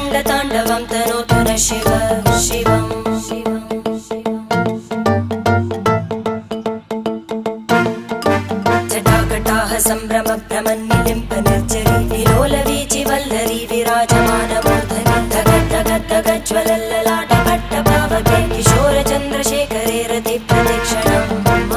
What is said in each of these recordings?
रङ्गताण्डवं तनोतु न शिव शिवम् जटाकटाः सम्भ्रमभ्रमन्निलिम्प निर्जरी विलोलवीचि वल्लरी विराजमानमूर्धनि धगज्ज्वलल्ललाटपट्टपावके किशोरचन्द्रशेखरे रतिप्रतिक्षणं मम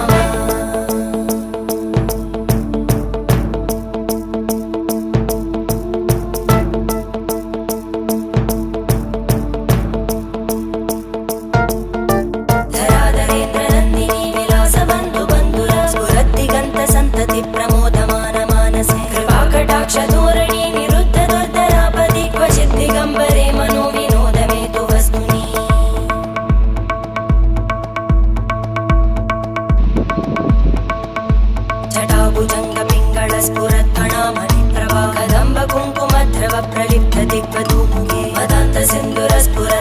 धराधरेन्द्रनन्दिनी विलासबन्धुबन्धुर स्फुरद्दिगन्तसन्तति प्रमोदमान मानसे कृपाकटाक्षधोरणी निरुद्ध दुर्धरापदि क्वचित् दिगम्बरे मनो विनोदमेतु वस्तुनि जटाभुजङ्गपिङ्गळस्फुरत्फणामणिप्रभा कदम्ब कुङ्कुमद्रव प्रलिप्त दिग्वधूमुखे मदान्तसिन्धुरस्फुर